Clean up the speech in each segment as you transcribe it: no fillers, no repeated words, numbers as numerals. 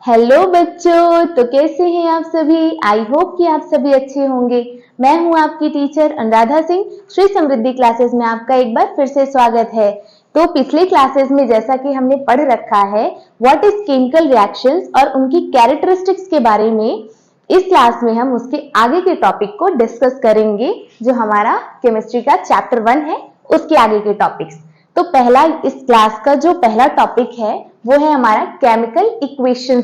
Hello बच्चों, तो कैसे हैं आप सभी। आई होप कि आप सभी अच्छे होंगे। मैं हूं आपकी टीचर अनुराधा सिंह। श्री समृद्धि क्लासेस में आपका एक बार फिर से स्वागत है। तो पिछले क्लासेस में जैसा कि हमने पढ़ रखा है व्हाट इज केमिकल रिएक्शंस और उनकी कैरेक्टरिस्टिक्स के बारे में, इस क्लास में हम उसके आगे के टॉपिक को डिस्कस करेंगे जो हमारा केमिस्ट्री का चैप्टर 1 है, उसके आगे के टॉपिक्स। तो पहला इस क्लास का जो पहला टॉपिक है वो है हमारा केमिकल इक्वेशंस।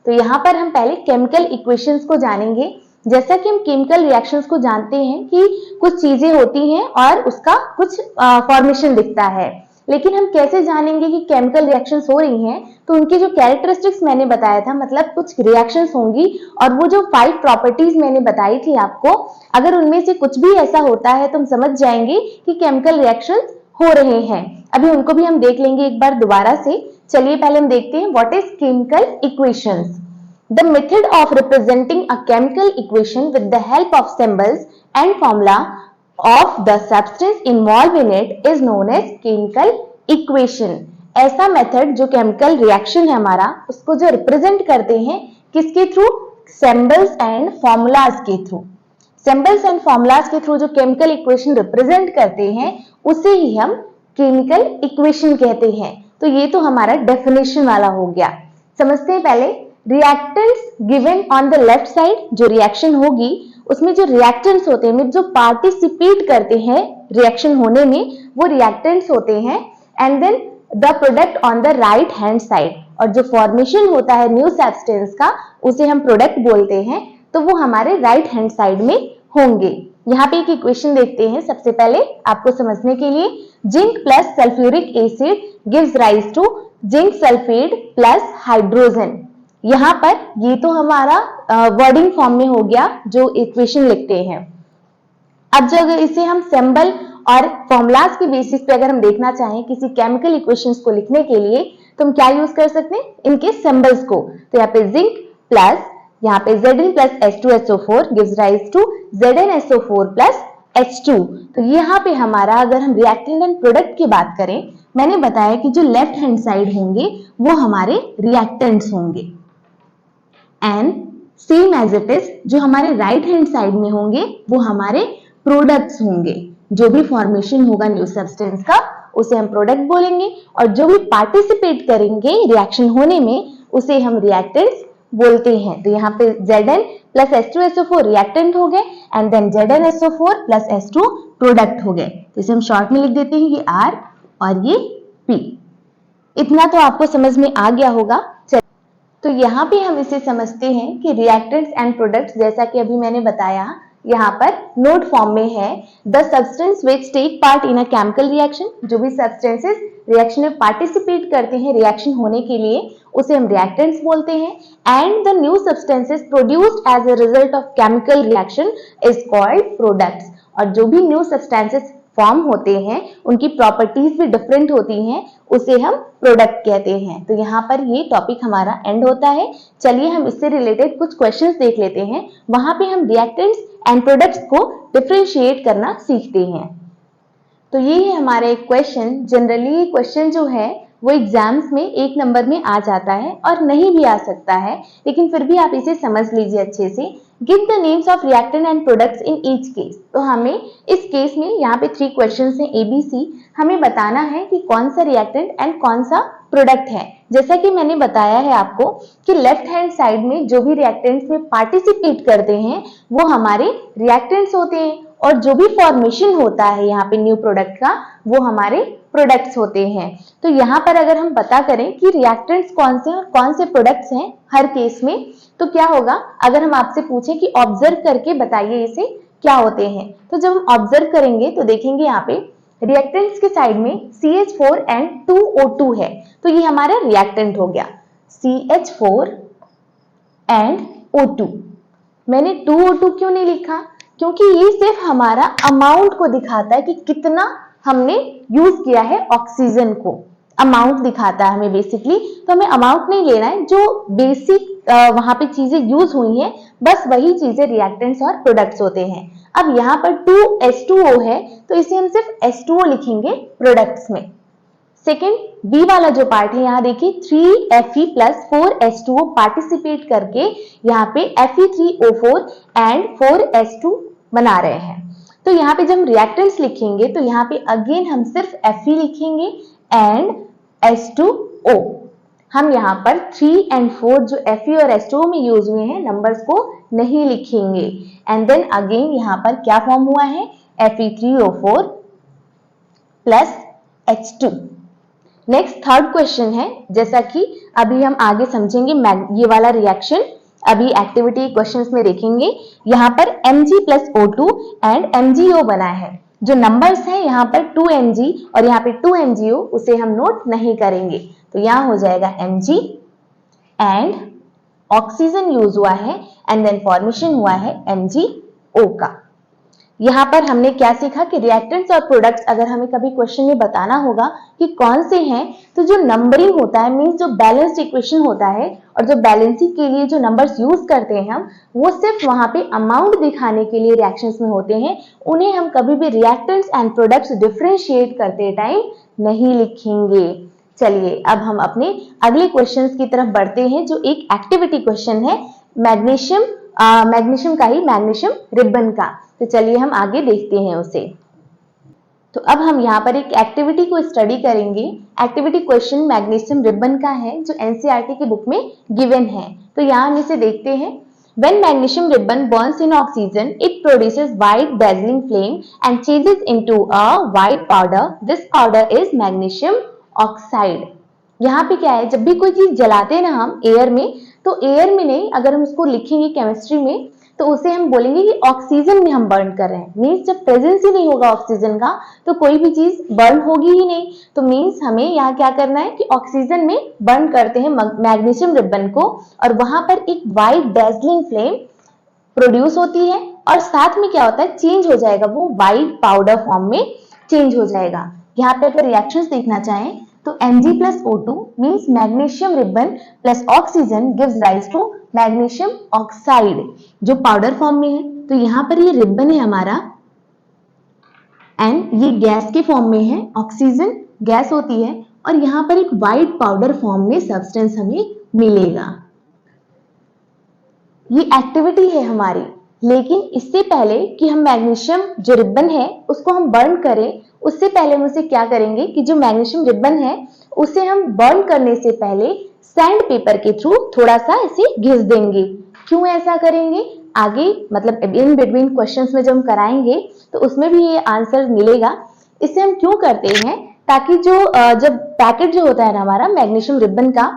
तो यहाँ पर हम पहले केमिकल इक्वेशंस को जानेंगे। जैसा कि हम केमिकल रिएक्शंस को जानते हैं कि कुछ चीजें होती हैं और उसका कुछ फॉर्मेशन दिखता है, लेकिन हम कैसे जानेंगे कि केमिकल रिएक्शंस हो रही हैं। तो उनकी जो कैरेक्टरिस्टिक्स मैंने बताया था, मतलब कुछ रिएक्शंस होंगी और वो जो 5 प्रॉपर्टीज मैंने बताई थी आपको, अगर उनमें से कुछ भी ऐसा होता है तो हम समझ जाएंगे कि केमिकल रिएक्शंस हो रहे हैं। अभी उनको भी हम देख लेंगे एक बार दोबारा से। चलिए पहले हम देखते हैं what is chemical equations. The method of representing a chemical equation with the help of symbols and formula of the substance involved in it is known as chemical equation। ऐसा मेथड जो केमिकल रिएक्शन है हमारा, उसको जो represent करते हैं किसके through, symbols and formulas के थ्रू। सिंबल्स एंड फॉर्मूलाज के थ्रू जो केमिकल इक्वेशन रिप्रेजेंट करते हैं उसे ही हम केमिकल इक्वेशन कहते हैं। तो ये तो हमारा डेफिनेशन वाला हो गया। समझते हैं पहले reactants given on the left side. जो रिएक्शन होगी उसमें जो रिएक्टेंट्स होते हैं, जो पार्टिसिपेट करते हैं रिएक्शन होने में, वो रिएक्टेंट्स होते हैं। And then the product on the right hand side, और जो फॉर्मेशन होता है न्यू सब्सटेंस का उसे हम प्रोडक्ट बोलते हैं, तो वो हमारे राइट हैंड साइड में होंगे। यहाँ पे एक इक्वेशन देखते हैं सबसे पहले आपको समझने के लिए। Zinc plus sulphuric acid gives rise to zinc sulphate plus hydrogen. यहाँ पर ये तो हमारा वर्डिंग फॉर्म में हो गया जो इक्वेशन लिखते हैं। अब जो अगर इसे हम सिंबल और फॉर्मूलाज के बेसिस पे अगर हम देखना चाहें किसी केमिकल इक्वेशंस को लिखने के लिए, तो हम क्या यूज कर सकते हैं, इनके सिंबल्स को। तो यहाँ पे जिंक प्लस, यहाँ पे Zn plus H2SO4 gives rise to ZnSO4 plus H2। तो यहाँ पे हमारा अगर हम रिएक्टेंट एंड प्रोडक्ट की बात करें, मैंने बताया कि जो लेफ्ट हैंड साइड होंगे वो हमारे रिएक्टेंट्स होंगे, and same as it is जो हमारे राइट हैंड साइड में होंगे वो हमारे प्रोडक्ट्स होंगे। जो भी फॉर्मेशन होगा न्यू सब्सटेंस का उसे हम प्रोडक्ट बोलेंगे, और जो भी पार्टिसिपेट करेंगे रिएक्शन होने में उसे हम रिएक्टेंट्स बोलते हैं। तो यहाँ पे Zn प्लस H2SO4 रिएक्टेंट हो गए, and then ZnSO4 plus H2 product हो गए। तो इसे हम शॉर्ट में लिख देते हैं, ये R और ये P। इतना तो आपको समझ में आ गया होगा। तो यहाँ पे हम इसे समझते हैं कि रिएक्टेंट्स एंड प्रोडक्ट्स, जैसा कि अभी मैंने बताया, यहाँ पर नोट फॉर्म में है the substance which take part in a chemical reaction. जो भी सब्सटेंसेस रिएक्शन में पार्टिसिपेट करते हैं रिएक्शन होने के लिए उसे हम रिएक्टेंट्स बोलते हैं। And the new substances produced as a result of chemical reaction is called products. और जो भी न्यू सब्सटेंसेस फॉर्म होते हैं उनकी प्रॉपर्टीज भी डिफरेंट होती हैं, उसे हम प्रोडक्ट कहते हैं। तो यहाँ पर ये टॉपिक हमारा एंड होता है। चलिए हम इससे रिलेटेड कुछ क्वेश्चंस देख लेते हैं। वहां पे हम रिएक्टेंट्स एंड प्रोडक्ट्स को डिफरेंशिएट करना सीखते हैं। तो ये है हमारा एक क्वेश्चन। जनरली ये क्वेश्चन जो है वो एग्जाम्स में 1 नंबर में आ जाता है और नहीं भी आ सकता है, लेकिन फिर भी आप इसे समझ लीजिए अच्छे से। Give the names of reactant and products in each case. तो हमें इस केस में यहाँ पे 3 क्वेश्चंस हैं ABC। हमें बताना है कि कौन सा रिएक्टेंट एंड कौन सा प्रोडक्ट है। जैसा कि मैंने बताया है आपको कि लेफ्ट हैंड साइड में जो भी रिएक्टेंट्स में पार्टिसिपेट करते हैं वो हमारे रिएक्टेंट्स होते हैं, और जो भी फॉर्मेशन होता है यहाँ पे न्यू प्रोडक्ट का वो हमारे प्रोडक्ट्स होते हैं। तो यहाँ पर अगर हम पता करें कि रिएक्टेंट्स कौन से और कौन से प्रोडक्ट्स हैं हर केस में, तो क्या होगा अगर हम आपसे पूछें कि ऑब्जर्व करके बताइए इसे क्या होते हैं। तो जब हम ऑब्जर्व करेंगे तो देखेंगे यहाँ पे रिएक्टेंट्स के साइड में CH4 एंड 2O2 है, तो ये हमारा रिएक्टेंट हो गया CH4 एंड O2। मैंने 2O2 क्यों नहीं लिखा, क्योंकि ये सिर्फ हमारा अमाउंट को दिखाता है कि कितना हमने यूज किया है ऑक्सीजन को, अमाउंट दिखाता है हमें बेसिकली। तो हमें अमाउंट नहीं लेना है, जो बेसिक वहां पे चीजें यूज हुई हैं बस वही चीजें रिएक्टेंट्स और प्रोडक्ट्स होते हैं। अब यहाँ पर 2H2O है तो इसे हम सिर्फ H2O लिखेंगे प्रोडक्ट्स में। सेकेंड बी वाला जो पार्ट है, यहाँ देखिए 3Fe प्लस 4H2O पार्टिसिपेट करके यहाँ पे Fe3O4 एंड 4H2 बना रहे हैं। तो यहाँ पे जब हम रिएक्टेंट्स लिखेंगे तो यहाँ पे अगेन हम सिर्फ Fe लिखेंगे एंड H2O। हम यहाँ पर 3 एंड 4 जो Fe और H2O में यूज हुए हैं नंबर्स को नहीं लिखेंगे। एंड देन अगेन यहाँ पर क्या फॉर्म हुआ है, Fe3O4 plus H2। Next third question है, जैसा कि अभी हम आगे समझेंगे ये वाला रिएक्शन अभी एक्टिविटी क्वेश्चंस में देखेंगे। यहाँ पर Mg plus O2 and MgO बना है। जो नंबर्स हैं यहाँ पर 2Mg और यहाँ पे 2MgO, उसे हम नोट नहीं करेंगे। तो यहाँ हो जाएगा Mg एंड ऑक्सीजन यूज हुआ है एंड देन फॉर्मेशन हुआ है MgO का। यहाँ पर हमने क्या सीखा कि रिएक्टेंट्स और प्रोडक्ट्स अगर हमें कभी क्वेश्चन में बताना होगा कि कौन से हैं, तो जो नंबरिंग होता है मींस जो बैलेंस्ड इक्वेशन होता है और जो बैलेंसिंग के लिए जो नंबर्स यूज करते हैं हम, वो सिर्फ वहां पे अमाउंट दिखाने के लिए रिएक्शंस में होते हैं। उन्हें हम कभी भी रिएक्टेंट्स एंड प्रोडक्ट्स डिफरेंशिएट करते टाइम नहीं लिखेंगे। चलिए अब हम अपने अगले क्वेश्चन की तरफ बढ़ते हैं, जो एक एक्टिविटी क्वेश्चन है मैग्नीशियम का ही, मैग्नीशियम रिबन का। तो चलिए हम आगे देखते हैं उसे। तो अब हम यहाँ पर एक एक्टिविटी को स्टडी करेंगे। एक्टिविटी क्वेश्चन मैग्नीशियम रिबन का है, जो एनसीईआरटी की बुक में गिवन है। तो यहाँ हम इसे देखते हैं। When magnesium ribbon burns in oxygen, it produces white dazzling flame and changes into a white powder. This powder is magnesium oxide. यहाँ पे क्या है, जब भी कोई चीज जलाते हैं ना हम एयर में, तो एयर में नहीं, अगर हम उसको लिखेंगे केमिस्ट्री में तो उसे हम बोलेंगे कि ऑक्सीजन में हम बर्न कर रहे हैं। मीन्स जब प्रेजेंस ही नहीं होगा ऑक्सीजन का तो कोई भी चीज बर्न होगी ही नहीं। तो मीन्स हमें यहाँ क्या करना है कि ऑक्सीजन में बर्न करते हैं मैग्नीशियम रिबन को, और वहां पर एक वाइट डेजलिंग फ्लेम प्रोड्यूस होती है और साथ में क्या होता है, चेंज हो जाएगा, वो वाइट पाउडर फॉर्म में चेंज हो जाएगा। यहाँ पे अगर रिएक्शंस देखना चाहें तो Mg plus O2 means magnesium ribbon plus oxygen gives rise to magnesium oxide, जो पाउडर फॉर्म में है। तो यहाँ पर ये रिबन है हमारा एंड ये गैस के फॉर्म में है, ऑक्सीजन गैस होती है, और यहाँ पर एक वाइट पाउडर फॉर्म में सब्सटेंस हमें मिलेगा। ये एक्टिविटी है हमारी, लेकिन इससे पहले कि हम मैग्नीशियम जो रिबन है उसको हम बर्न करें, उससे पहले हम उसे क्या करेंगे कि जो मैग्नीशियम रिबन है उसे हम बर्न करने से पहले सैंड पेपर के थ्रू थोड़ा सा ऐसे घिस देंगे। क्यों ऐसा करेंगे, आगे मतलब इन बिटवीन क्वेश्चंस में जब हम कराएंगे तो उसमें भी ये आंसर मिलेगा। इसे हम क्यों करते हैं, ताकि जो जब पैकेट जो होता है ना हमारा मैग्नीशियम रिबन का,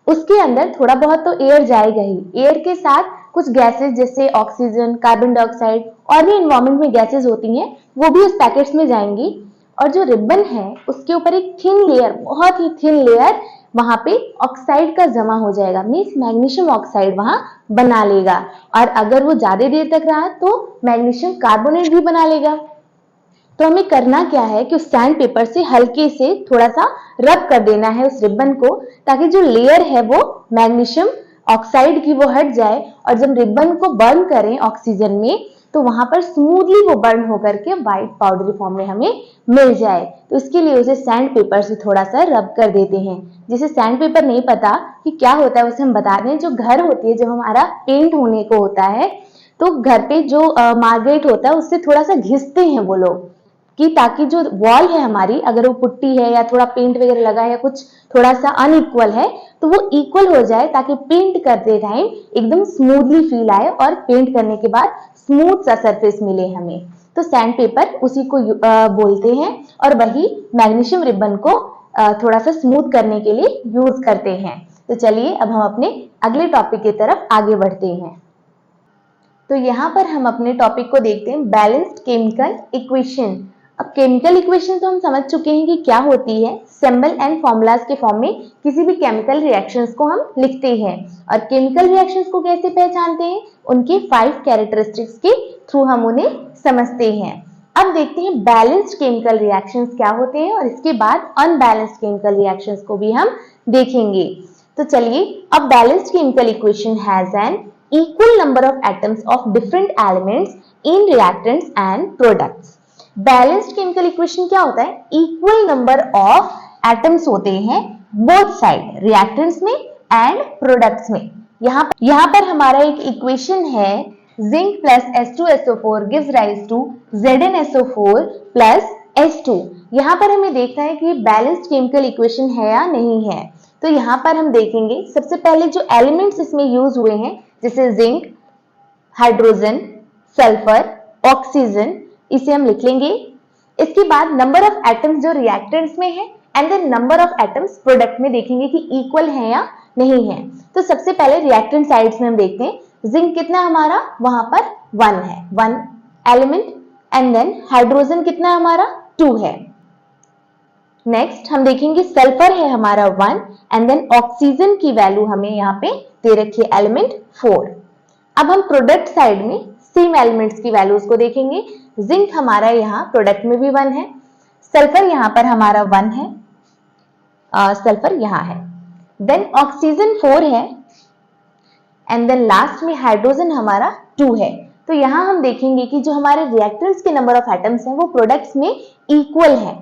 उसके अंदर थोड़ा बहुत तो एयर जाएगा ही, एयर के साथ कुछ गैसेस जैसे ऑक्सीजन, कार्बन डाइऑक्साइड और भी एनवायरमेंट में गैसेस होती हैं, वो भी उस पैकेट्स में जाएंगी। और जो रिबन है उसके ऊपर एक थिन लेयर, बहुत ही थिन लेयर वहां पे ऑक्साइड का जमा हो जाएगा, मीन्स मैग्नीशियम ऑक्साइड वहां बना लेगा। और अगर वो ज्यादा देर तक रहा तो मैग्नीशियम कार्बोनेट भी बना लेगा। तो हमें करना क्या है कि उस सैंड पेपर से हल्के से थोड़ा सा रब कर देना है उस रिबन को, ताकि जो लेयर है वो मैग्नीशियम ऑक्साइड की वो हट जाए, और जब रिबन को बर्न करें ऑक्सीजन में तो वहां पर स्मूथली वो बर्न होकर के व्हाइट पाउडरी फॉर्म में हमें मिल जाए। तो इसके लिए उसे सैंड पेपर से थोड़ा सा रब कर देते हैं। जिसे सैंड पेपर नहीं पता कि क्या होता है उसे हम बता दें, जो घर होती है, जब हमारा पेंट होने को होता है तो घर पे जो मार्गरेट होता है उससे थोड़ा सा घिसते हैं वो लोग, कि ताकि जो वॉल है हमारी, अगर वो पुट्टी है या थोड़ा पेंट वगैरह लगा है या कुछ थोड़ा सा अनइक्वल है तो वो इक्वल हो जाए, ताकि पेंट करते टाइम एकदम स्मूथली फील आए और पेंट करने के बाद स्मूथ सा सरफेस मिले हमें। तो सैंड पेपर उसी को बोलते हैं, और वही मैग्नीशियम रिबन को थोड़ा सा स्मूथ करने के लिए यूज करते हैं। तो चलिए अब हम अपने अगले टॉपिक की तरफ आगे बढ़ते हैं। तो यहाँ पर हम अपने टॉपिक को देखते हैं, बैलेंस्ड केमिकल इक्वेशन। अब केमिकल इक्वेशन तो हम समझ चुके हैं कि क्या होती है, सिंबल एंड फॉर्मूलाज के फॉर्म में किसी भी केमिकल रिएक्शंस को हम लिखते हैं। और केमिकल रिएक्शंस को कैसे पहचानते हैं, उनके 5 कैरेक्टरिस्टिक्स के थ्रू हम उन्हें समझते हैं। अब देखते हैं बैलेंस्ड केमिकल रिएक्शंस क्या होते हैं, और इसके बाद अनबैलेंस्ड केमिकल रिएक्शंस को भी हम देखेंगे। तो चलिए, अब balanced chemical equation has an equal number of atoms of different elements in reactants and products। Balanced chemical equation क्या होता है, इक्वल नंबर ऑफ एटम्स होते हैं बोथ साइड, रिएक्टेंट्स में एंड प्रोडक्ट्स में। यहाँ पर हमारा एक इक्वेशन है, zinc plus H2SO4 gives rise to ZnSO4 plus H2। यहाँ पर हमें देखना है कि बैलेंस्ड केमिकल इक्वेशन है या नहीं है। तो यहाँ पर हम देखेंगे सबसे पहले जो एलिमेंट्स इसमें यूज हुए हैं, जैसे जिंक, हाइड्रोजन, सल्फर, ऑक्सीजन, इसे हम लिख लेंगे। इसके बाद नंबर ऑफ एटम्स जो रिएक्टेंट्स में है and then number of atoms product में देखेंगे कि इक्वल है या नहीं है। तो सबसे पहले रिएक्टेंट साइड्स में हम देखते हैं, जिंक कितना हमारा वहां पर 1 है, 1 एलिमेंट, एंड देन हाइड्रोजन कितना हमारा 2 है। नेक्स्ट हम देखेंगे सल्फर है हमारा 1 एंड देन ऑक्सीजन की वैल्यू हमें यहाँ पे दे रखी है एलिमेंट 4। अब हम प्रोडक्ट साइड में सेम एलिमेंट्स की वैल्यूज को देखेंगे। जिंक हमारा यहाँ प्रोडक्ट में भी 1 है, सल्फर यहाँ पर हमारा 1 है, सल्फर यहाँ है, देन ऑक्सीजन 4 है एंड देन लास्ट में हाइड्रोजन हमारा 2 है। तो यहाँ हम देखेंगे कि जो हमारे रिएक्टेंट्स के नंबर ऑफ एटम्स हैं वो प्रोडक्ट्स में इक्वल है।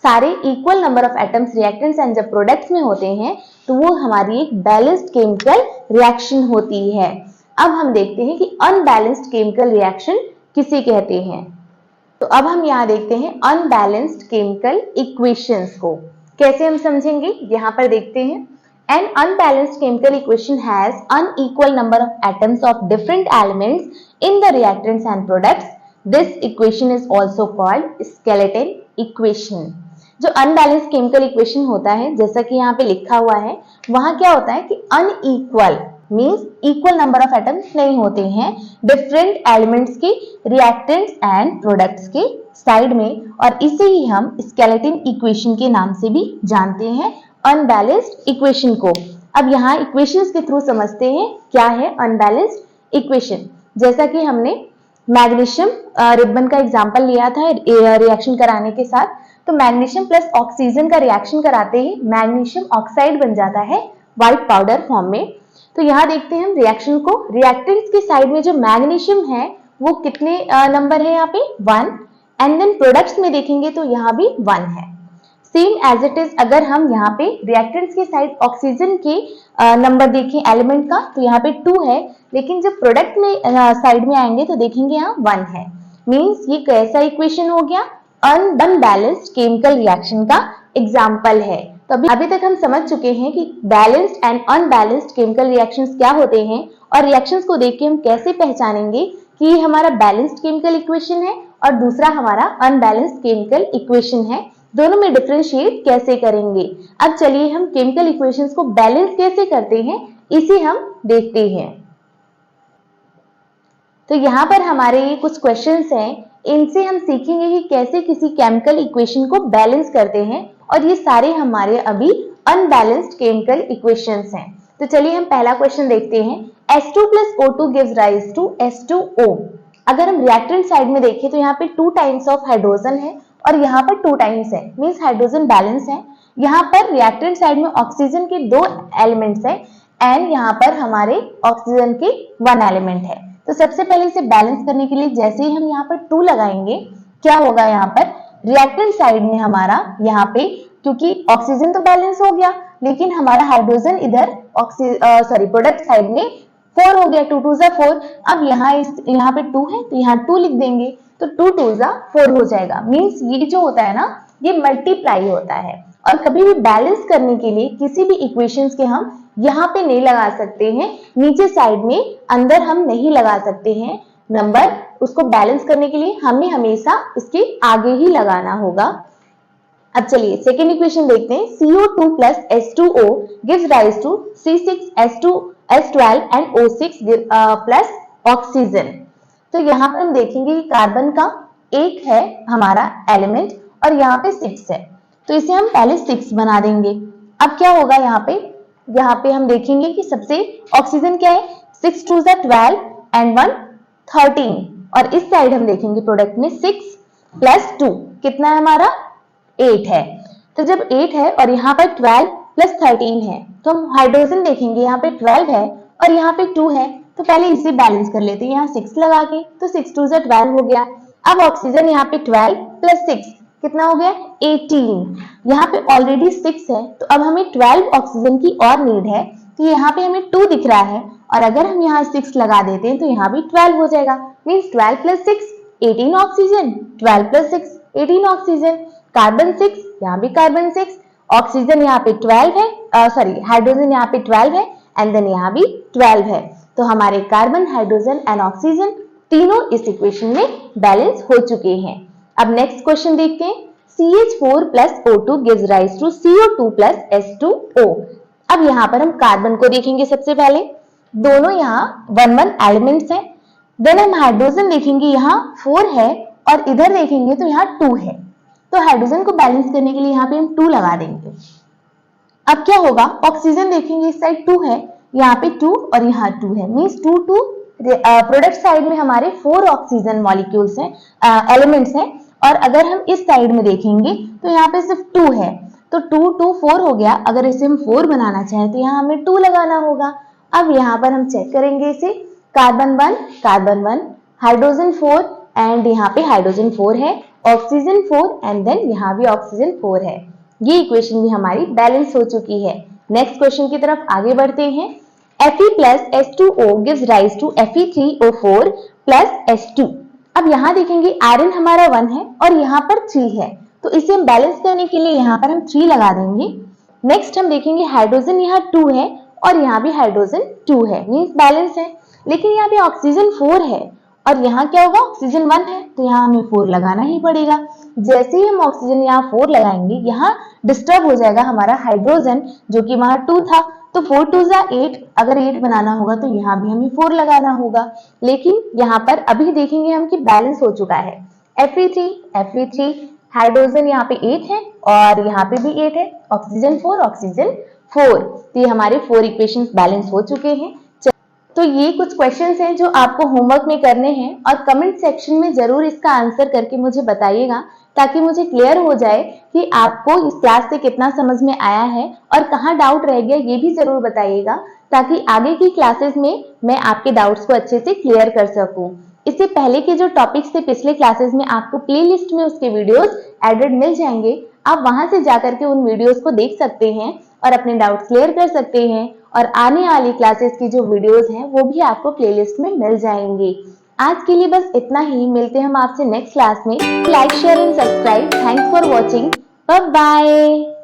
सारे equal number of atoms reactants and जब प्रोडक्ट्स में होते हैं तो वो हमारी एक बैलेंस्ड केमिकल रिएक्शन होती है। अब हम देखते हैं कि अनबैलेंस्ड केमिकल रिएक्शन किसे कहते हैं। तो अब हम यहाँ देखते हैं अनबैलेंस्ड केमिकल इक्वेशंस को कैसे हम समझेंगे, यहाँ पर देखते हैं। An unbalanced chemical equation has unequal number of atoms of different elements in the reactants and products. This equation is also called skeleton equation. जो अनबैलेंस्ड केमिकल इक्वेशन होता है, जैसा कि यहाँ पे लिखा हुआ है, वहां क्या होता है कि unequal means equal number of atoms नहीं होते हैं डिफरेंट एलिमेंट्स के रिएक्टेंट्स एंड प्रोडक्ट्स के साइड में, और इसे ही हम स्केलेटन इक्वेशन के नाम से भी जानते हैं, अनबैलेंस्ड इक्वेशन को। अब यहाँ इक्वेशंस के थ्रू समझते हैं क्या है अनबैलेंस्ड इक्वेशन। जैसा कि हमने मैग्नीशियम रिबन का एग्जांपल लिया था रिएक्शन कराने के साथ, तो मैग्नीशियम प्लस ऑक्सीजन का रिएक्शन कराते ही मैग्नीशियम ऑक्साइड बन जाता है व्हाइट पाउडर फॉर्म में। तो यहाँ देखते हैं हम रिएक्शन को, रिएक्टेंट्स के साइड में जो मैग्नीशियम है वो कितने नंबर है यहाँ पे 1, एंड देन प्रोडक्ट्स में देखेंगे तो यहाँ भी 1 है। सेम एज इट इज अगर हम यहाँ पे रिएक्टेंट्स के साइड ऑक्सीजन के नंबर देखें एलिमेंट का तो यहाँ पे 2 है, लेकिन जब प्रोडक्ट में साइड में आएंगे तो देखेंगे यहाँ 1 है। मींस ये कैसा इक्वेशन हो गया, अनबैलेंस्ड केमिकल रिएक्शन का एग्जाम्पल है। तो अभी तक हम समझ चुके हैं कि balanced and unbalanced chemical reactions क्या होते हैं, और रिएक्शंस को देख के हम कैसे पहचानेंगे कि ये हमारा बैलेंस्ड केमिकल इक्वेशन है और दूसरा हमारा अनबैलेंस्ड केमिकल इक्वेशन है, दोनों में डिफरेंशिएट कैसे करेंगे। अब चलिए हम केमिकल इक्वेशंस को बैलेंस कैसे करते हैं इसे हम देखते हैं। तो यहाँ पर हमारे ये कुछ क्वेश्चंस हैं, इनसे हम सीखेंगे कि कैसे किसी केमिकल इक्वेशन को बैलेंस करते हैं, और ये सारे हमारे अभी अनबैलेंस्ड केमिकल इक्वेशंस हैं। तो चलिए हम पहला क्वेश्चन देखते हैं, H2 plus O2 gives rise to H2O। अगर हम रिएक्टेंट साइड में देखें तो यहाँ पे 2 टाइम्स ऑफ हाइड्रोजन है और यहाँ पर 2 टाइम्स है, मींस हाइड्रोजन बैलेंस है। यहाँ पर रिएक्टेंट साइड में ऑक्सीजन के 2 एलिमेंट्स है एंड यहाँ पर हमारे ऑक्सीजन के 1 एलिमेंट है। तो सबसे पहले इसे बैलेंस करने के लिए जैसे ही हम यहाँ पर 2 लगाएंगे, क्या होगा यहाँ पर रिएक्टेंट साइड में हमारा यहाँ पे, क्योंकि ऑक्सीजन तो बैलेंस हो गया लेकिन हमारा हाइड्रोजन इधर प्रोडक्ट साइड में 4 हो गया, 2 2 जा 4। अब यहाँ पे 2 है तो यहाँ 2 लिख देंगे, तो 2 2 जा 4 हो जाएगा। मींस ये जो होता है ना ये मल्टीप्लाई होता है, और कभी भी बैलेंस करने के लिए किसी भी इक्वेशंस के हम यहाँ पे नहीं लगा सकते हैं, नीचे साइड में अंदर हम नहीं लगा सकते हैं नंबर। उसको बैलेंस करने के लिए हमें हमेशा इसके आगे ही लगाना होगा। अब चलिए सेकेंड इक्वेशन देखते हैं, CO2 plus H2O gives rise to C6H12 and O6 plus oxygen। तो यहाँ पर हम देखेंगे कि कार्बन का 1 है हमारा एलिमेंट और यहाँ पे 6 है, तो इसे हम पहले 6 बना देंगे। अब क्या होगा यहाँ पे हम देखेंगे कि सबसे ऑक्सीजन क्या है, 6 2 जा 12 एंड 1 13, और इस साइड हम देखेंगे प्रोडक्ट में 6 प्लस 2 कितना है हमारा 8 है। तो जब 8 है और यहाँ पर 12 प्लस 13 है तो हम हाइड्रोजन देखेंगे यहाँ पे 12 है और यहाँ पे 2 है, तो पहले इसे बैलेंस कर लेते हैं यहाँ 6 लगा के, तो 6 2 जा 12 हो गया। अब ऑक्सीजन यहाँ पे 12 प्लस 6 कितना हो गया 18। यहाँ पे ऑलरेडी 6 है तो अब हमें 12 ऑक्सीजन की और नीड है, तो यहाँ पे हमें 2 दिख रहा है और अगर हम यहाँ 6 लगा देते हैं तो यहाँ भी 12 हो जाएगा। Means 12 plus 6 18 oxygen, 12 plus 6 18 oxygen. Carbon 6, यहाँ भी कार्बन 6, ऑक्सीजन यहाँ पे 12 है, सॉरी हाइड्रोजन यहाँ पे 12 है एंड देन यहाँ भी 12 है। तो हमारे कार्बन, हाइड्रोजन एंड ऑक्सीजन तीनों इस इक्वेशन में बैलेंस हो चुके हैं। अब नेक्स्ट क्वेश्चन देखते हैं। CH4 plus O2 gives rise to CO2 plus H2O। अब यहाँ पर हम कार्बन को देखेंगे सबसे पहले, दोनों यहाँ 1 एलिमेंट्स हैं। देन हम हाइड्रोजन देखेंगे, यहाँ 4 है और इधर देखेंगे तो यहाँ 2 है। तो हाइड्रोजन को बैलेंस करने के लिए यहाँ पे हम 2 लगा देंगे। अब क्या होगा, ऑक्सीजन देखेंगे इस साइड 2 है, यहाँ पे 2 और यहाँ 2 है। मीन्स 2 2 प्रोडक्ट साइड में हमारे 4 ऑक्सीजन मॉलिक्यूल्स हैं, एलिमेंट्स हैं। और अगर हम इस साइड में देखेंगे तो यहाँ पे सिर्फ 2 है, तो 2 2 4 हो गया। अगर इसे हम 4 बनाना चाहें तो यहाँ हमें 2 लगाना होगा। अब यहाँ पर हम चेक करेंगे इसे, कार्बन 1, हाइड्रोजन 4 एंड यहाँ पे हाइड्रोजन 4 है, ऑक्सीजन 4 एंड देन यहाँ भी ऑक्सीजन 4 है। ये इक्वेशन भी हमारी बैलेंस हो चुकी है। नेक्स्ट क्वेश्चन की तरफ आगे बढ़ते हैं। Fe plus H2O gives rise to Fe3O4 plus H2। अब यहाँ देखेंगे आयरन हमारा 1 है और यहाँ पर 3 है, तो इसे हम बैलेंस करने के लिए यहाँ पर हम 3 लगा देंगे। नेक्स्ट हम देखेंगे हाइड्रोजन यहाँ 2 है और यहाँ भी हाइड्रोजन 2 है, मीन्स बैलेंस है। लेकिन यहाँ पे ऑक्सीजन 4 है और यहाँ क्या होगा, ऑक्सीजन 1 है, तो यहाँ हमें 4 लगाना ही पड़ेगा। जैसे ही हम ऑक्सीजन यहाँ 4 लगाएंगे, यहाँ डिस्टर्ब हो जाएगा हमारा हाइड्रोजन जो कि वहां 2 था, तो 4 2 8, अगर 8 बनाना होगा तो यहाँ भी हमें 4 लगाना होगा। लेकिन यहाँ पर अभी देखेंगे हम कि बैलेंस हो चुका है। Fe3 हाइड्रोजन यहाँ पे 8 है और यहाँ पे भी 8 है, ऑक्सीजन 4, तो ये हमारे 4 इक्वेशंस बैलेंस हो चुके हैं। तो ये कुछ क्वेश्चंस हैं जो आपको होमवर्क में करने हैं और कमेंट सेक्शन में जरूर इसका आंसर करके मुझे बताइएगा, ताकि मुझे क्लियर हो जाए कि आपको इस क्लास से कितना समझ में आया है और कहाँ डाउट रह गया, ये भी जरूर बताइएगा, ताकि आगे की क्लासेस में मैं आपके डाउट्स को अच्छे से क्लियर कर सकूं। इससे पहले के जो टॉपिक्स थे पिछले क्लासेस में, आपको प्लेलिस्ट में उसके वीडियोस एडेड मिल जाएंगे। आप वहां से जाकर के उन वीडियोस को देख सकते हैं और अपने डाउट्स क्लियर कर सकते हैं। और आने वाली क्लासेस की जो वीडियोस हैं वो भी आपको प्लेलिस्ट में मिल जाएंगी। आज के लिए बस इतना ही, मिलते हैं हम आपसे नेक्स्ट क्लास में। Like, share and subscribe. Thanks for watching, bye bye.